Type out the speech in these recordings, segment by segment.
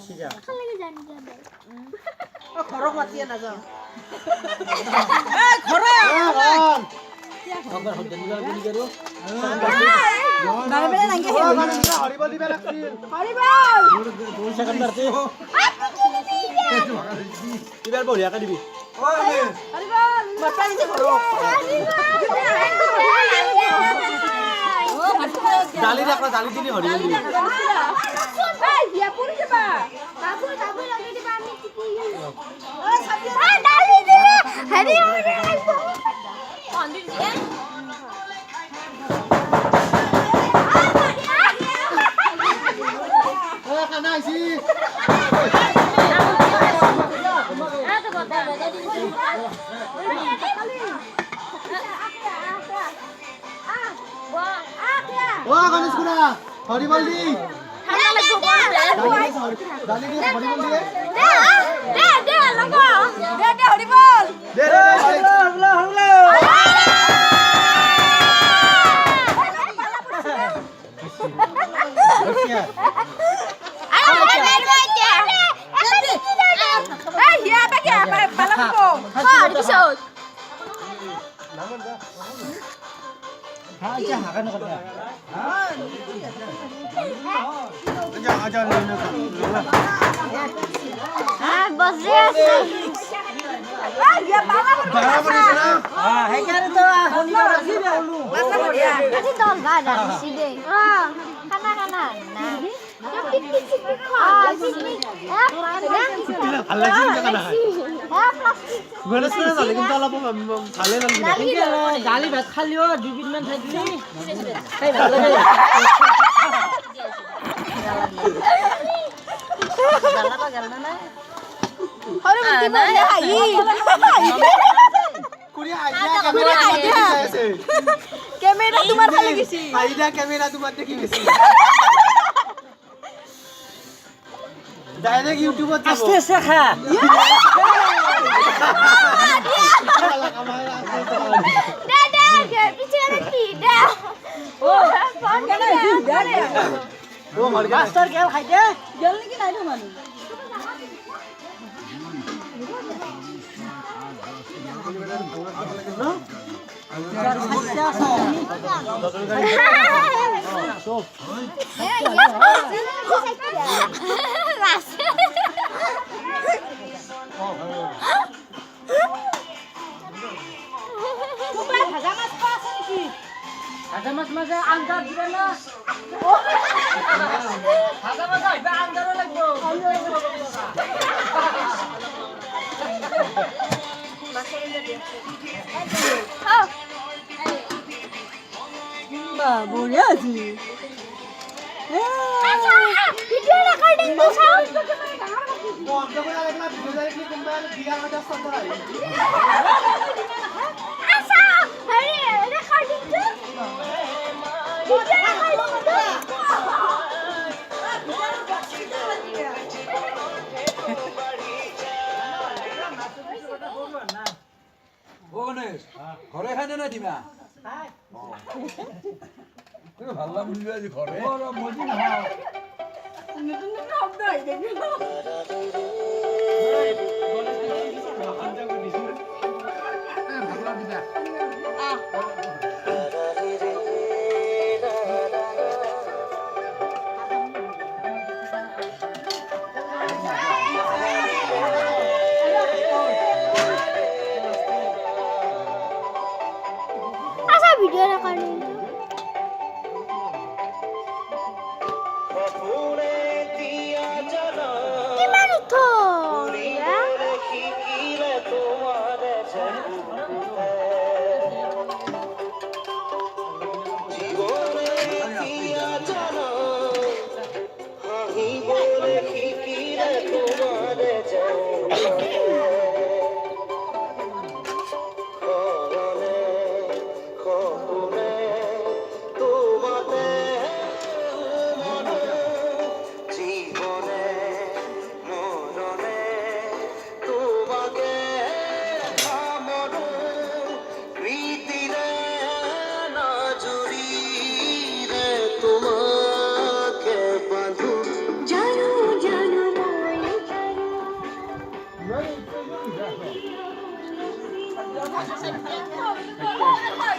সিজা লাগে জানি যাবে ও ঘরক মাতিয়ে না যাও খবর হদ্দ নিবার গুলি করো বারে বারে নাকি হরিবল দিবে রাখছিল হরিবল 2 সেকেন্ড মারতে এবার বড়িয়া কা দিবি হরিবল মারতে দিতে ঘরক জালি রাখলা জালি দিলি হরিবল দিবি এই দিয়া পড়ছে বা বাবু বাবু লগে দিবা আমি টিপি ও সাথে ডালি দে হরি হরি মন্দির দিয়ে ও কানা আইছি ও গণেশ কুড়া হরিবল দি জালি দি হরিবল দি দে লগো দে হরিবল দে দে হামলা হামলা এই হিয়া বাকি পালাবো হ্যাঁ দিছস হ্যাঁ যা হাগা না কথা আজা আজা নে হ্যাঁ বসে আছে এই হিয়া পালাবো বাড়া বলিস না হ্যাঁ হেকারে তো হনিবা রাখি রে হলু আজি দল বাড়া দিছি দে খানা খানা না পিকনিক পিকনিক পিকনিক ভাল লাগছে কানা হ্যাঁ প্লাস্টিক গণেশ কুড়া জালি কিন্তু অলপ ভালে লাগছে গালি ভাত খালিও 2 মিনিট মান থাকলি এই ভালো লাগে গালা গালা না হরিবল দিব না হাই কুড়ি আইডিয়া ক্যামেরা দেখি গেছে ক্যামেরা তোমার খালি গেছি আইডিয়া ক্যামেরা তোমার দেখি গেছে ডাইরেক্ট ইউটিউবত যাব আস্তে আস্তে খা দে দে পিছে রাখি দে ও ফোন কেন দে ও হরি মাস্টার গেল খাই দে গেল নাকি নাই তো মানুষ তোমার ভাজা মাছ খাওয়া আছে নাকি আজা মাছ মাঝে আন্দার দিবে না আজা মাছ আইবা আন্দারও লাগবো বাবু রে আজি আচ্ছা ভিডিও রেকর্ডিং দিছাও বন্ধ করে রাখলা ভিডিও দেখলি কোনবা বিয়া কথা সতরা আচ্ছা আরে রেকর্ডিং তো ভিডিও রেকর্ডিং তো গণেশ ঘরে খাই না দিমা ভাল লাগবে আজি ঘরে মজি না নতুন নতুন শব্দ হয়ে গেছে আচ্ছা ভিডিও রেকর্ডিং কিমান উঠো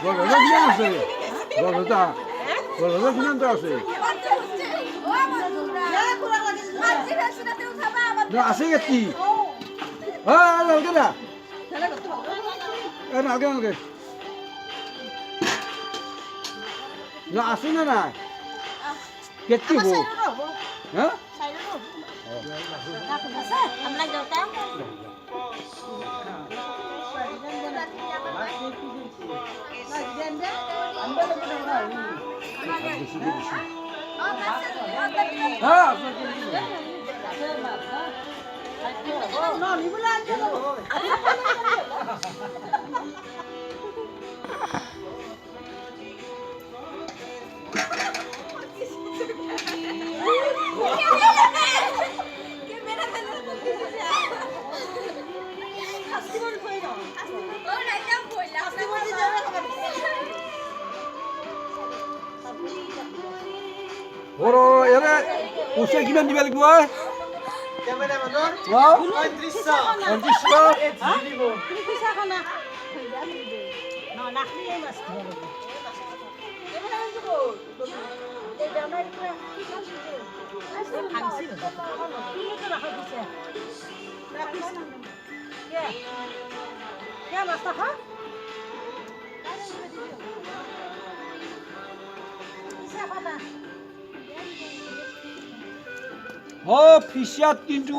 বড়দা কিমান আছে বড়দা কিমান আছে আছে কি নালগে না নালগে আছে না নাই কেটকি হো হ্যাঁ বড় এরে পইচা কিমান দিবা লাগিব কেমেৰামেনৰ ওয়াও 3500 দিব ফিশাত কিন্তু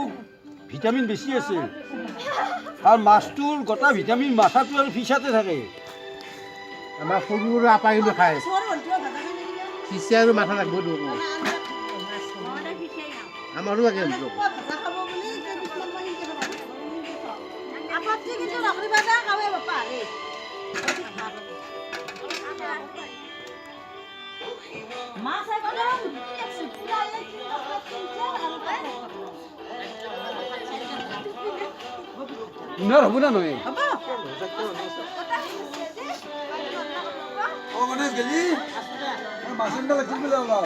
ভিটামিন বেছি আছে আৰ মাছটোৰ গোটা ভিটামিন মাথাটো আৰু ফিশাতে থাকে আমাৰ সৰু সৰু আপা কিন্তু খায় চিচিয়া আৰু মাথা লাগব আমাৰো লাগে ইনাৰ হ'ব না নহয় গণেশ গেলি মাছৰ ডাল লাগিছিল বোলে অলপ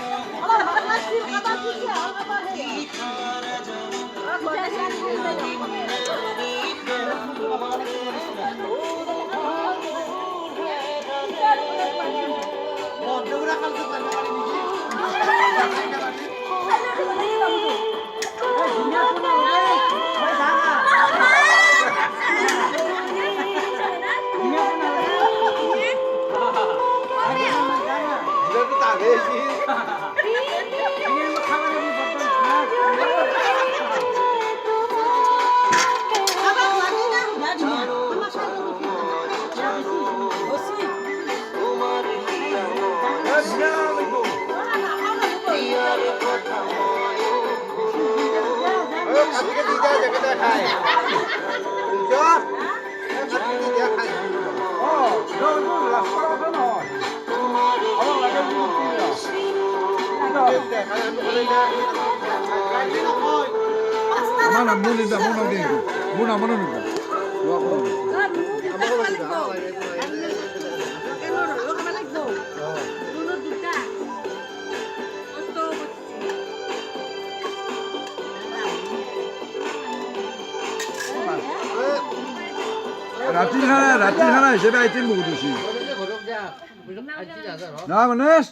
বন্ধুরা কালকে পারবে Mana muni da muna de. Muna muna ni. রাত্রি খানা হিসেবে আইটেম বহুত বেশি না গণেশ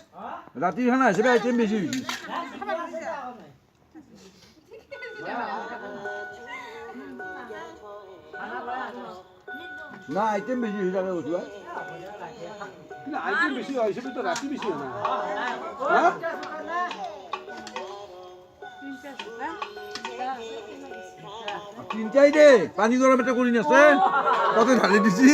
রাত্রি খানা হিসেবে আইটেম বেশি বেশি না আইটেম বেশি হয়ে যাবে বুঝবা না আইটেম বেশি হয় হিসেবে তো রাত্রি বেশি হয় না হ্যাঁ তিনটাই দে পানি গরম এটা করি আছে কত ঢালি দিছি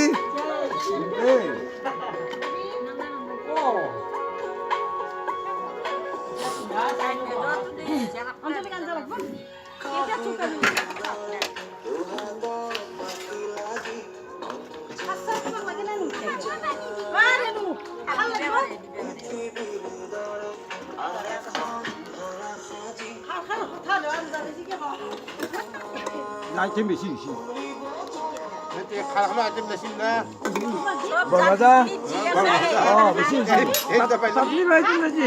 আইটেম বেশি বেশি খানা আইটেম বেশি না বড়বাজা বেশি বেশি সবজি আইটেম বেশি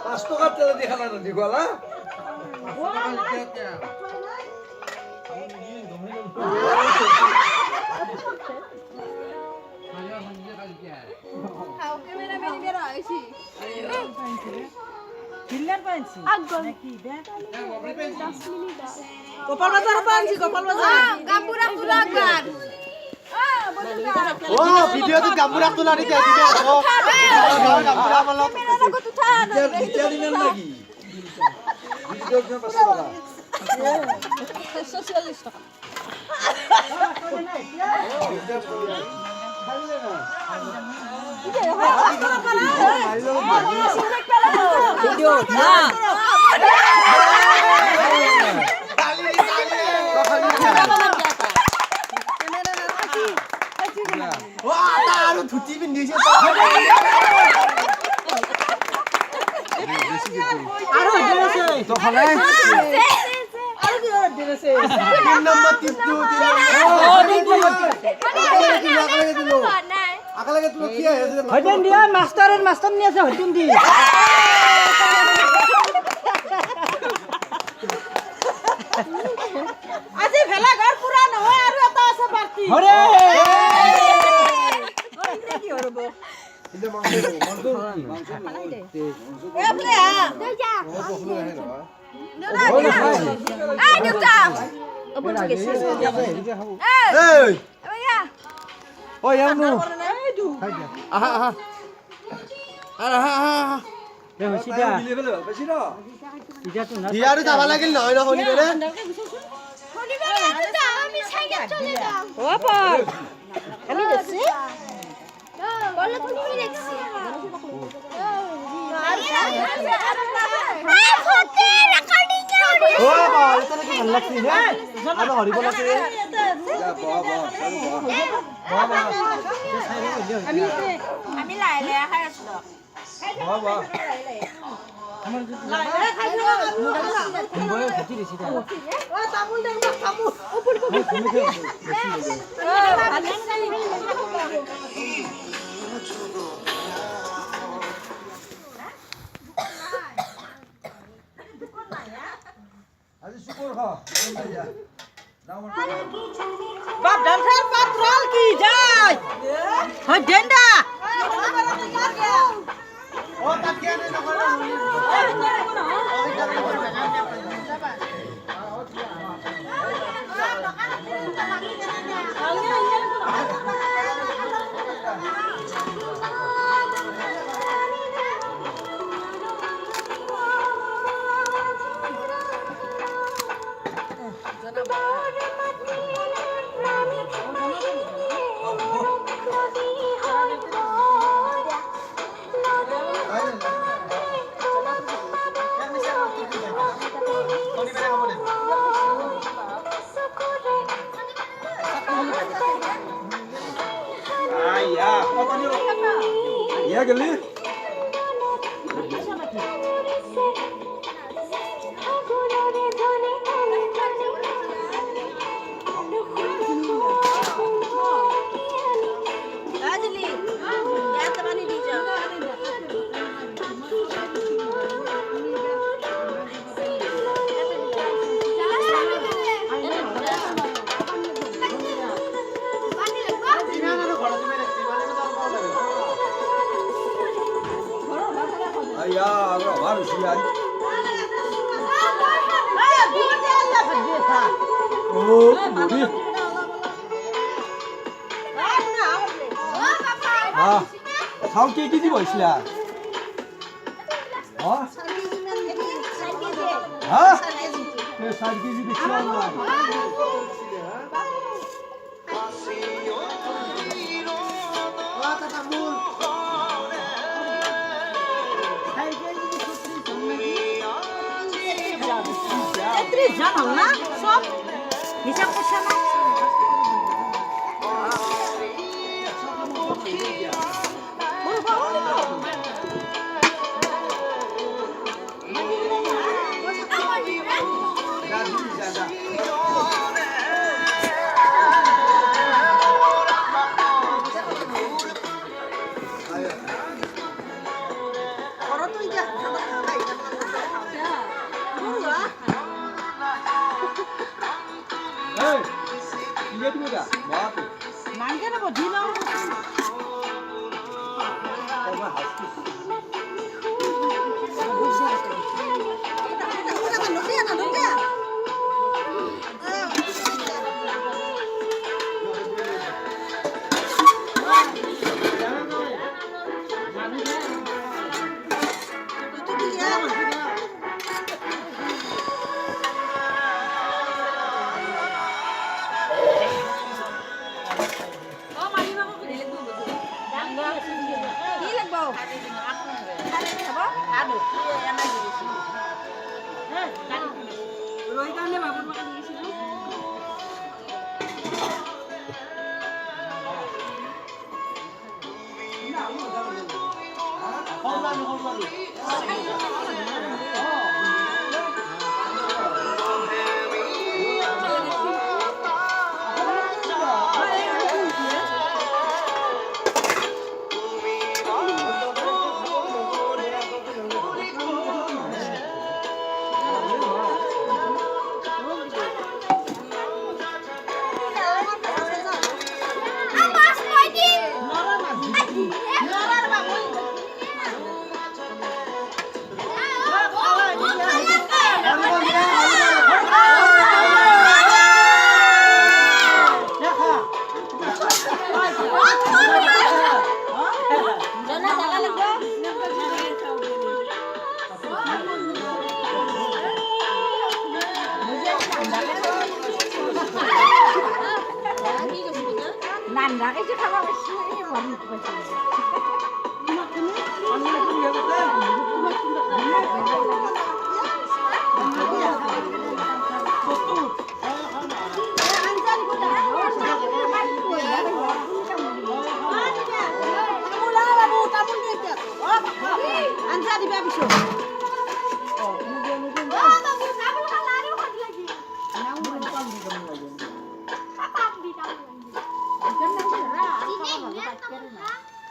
পাঁচ টকাৰ তেল দি খালা নদী গলা কিল্লার পাইছি আগল কি বে গোপাল বাজার পাঁচি গোপাল বাজার গাপুরা পুরা গান ও ভিডিওটো গামুৰা তোলা নি তে দিবে আকৌ গামুৰা বলক এতিয়া দিমেন নাকি ভিডিঅ' কিমান 500 টকা 46 টাকা ভিডিও না ও আটা আৰু ধুতি পিন্ধিছে আৰু দিছে তো খালে আৰু কি দিছে 3 নম্বৰ টিপটো 3 নম্বৰ আকালে তুমি কি আছে হইতেন দিয়া মাস্টাৰ নিয়ে আছে হইতেন দি আজি ভেলা ঘৰ পুৰা নহয় আৰু এটা আছে বাকি হরে কি হরব কিন্তু মাংস এ বলে আ দে যা ওই খাই এই দুটা ওপর থেকে এই ভাইয়া ও ইয়ানো আহা আহা আহা আহা দে হইছি দিয়া মিলি ফেলে বেছি ন ইটা তো না দিয়াৰো যাব লাগিল নহয় ন শনিবাৰে শনিবারে দুটা আমি সাইকেল চলে যাও ওপর আমি দেখছি বললে তুমি দেখছি ও বাবা এটা কি ভাল লাগছে হে আৰু হৰিব লাগছে যা বাবা আমি লাই লাই খাই আছো বাবা বয় ভতি দিছি দিয়া ও তামুল দে তামুল উপর আজি শুকুৰ খা বাপ ডান্সাৰ পাত্ৰল কি যায় হয় ডেন্ডা ও তাকিয়া নে নকৰে ইয়া গেলি আয়া আগৰ ভাল হৈছে আই ও নদী হ্যাঁ চাউল কেজি বহিছিলা হ্যাঁ হ্যাঁ 4 কেজি দিছিলাম না ও তামুল দুজন হ'ল না চব হিচাপ কৰিছে না নাংকে নেব দি লওঁ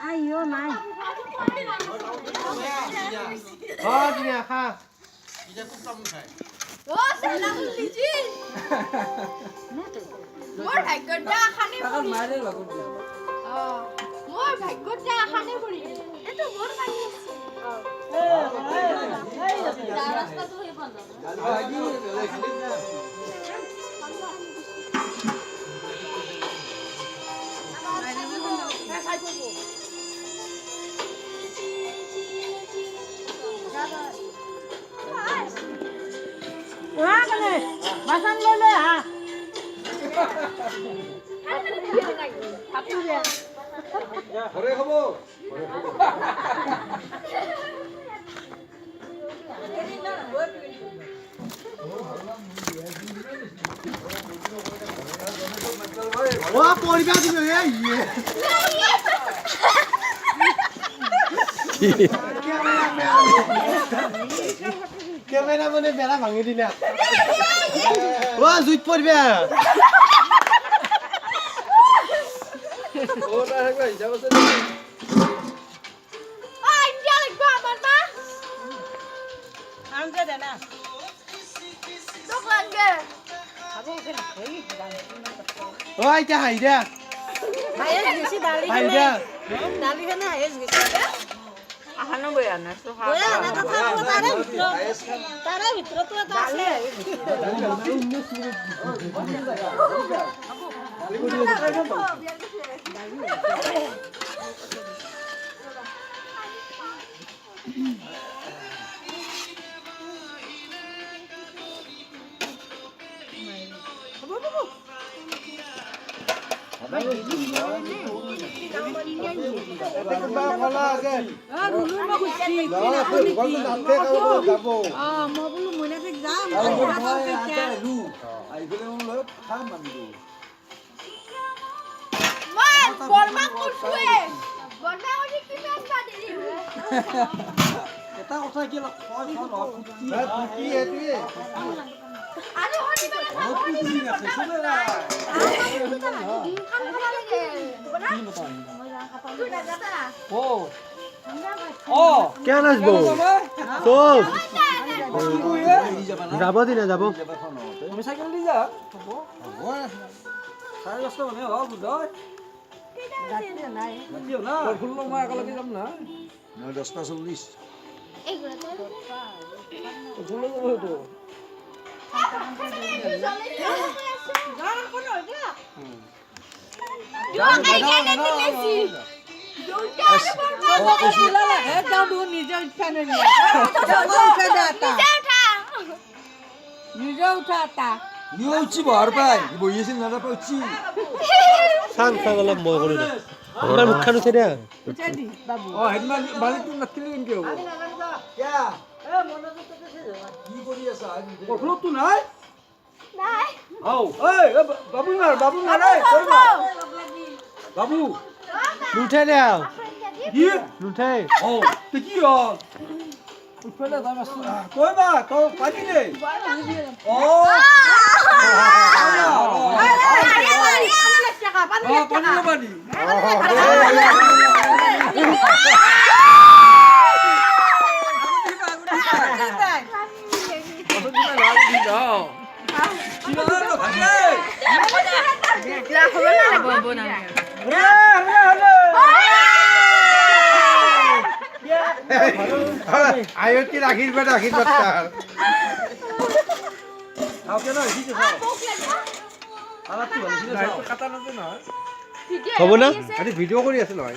আইও নাই ধুনীয়া খা মোৰ ভাগ্যত আখানে পৰি মোৰ ভাগ্যত আখানে পৰি এটো মোৰ ভাগ্য ৰাস্তাটো হৈ বন্ধ বাচন লৈ লৈ আহা ঘৰে হ'ব পৰিবা তুমি কেমেৰা মানে বেৰা ভাঙি দিলা জুইত পৰিবা এতিয়া হাঁহি দিয়া হাঁহি দিয়া তাৰে ভিতৰতো এটা আছে যাব এটা কথা কি অলপ কয় কয় ন কি এইটোৱে क्या नाचब চব যাব দিনে যাব তুমি চাইকেল দি যা হ'ব চাৰে 10টা মানে হ'ল বুধই ৰাতিও না ফুল মই একেলগে যাম না 10:40 ফুল যাবতো চাং চাং অলপ মই কৰি দে ইমান মুখখন উঠাই দে হেডমান বালিটো নাথকিলে কেনেকে হ'ব কি কৰি আছা ফুলতো নাই নাই ঐ বাবু মাৰ এই বাবু নুঠাই দে কি নুঠাই তে কি হ'ল উঠলে যাম আছো কই বা তো পানি নে পানি আয়তী আশীর্বাদ আশীর্বাদ হ'ব না ভিডিঅ' কৰি আছে নহয়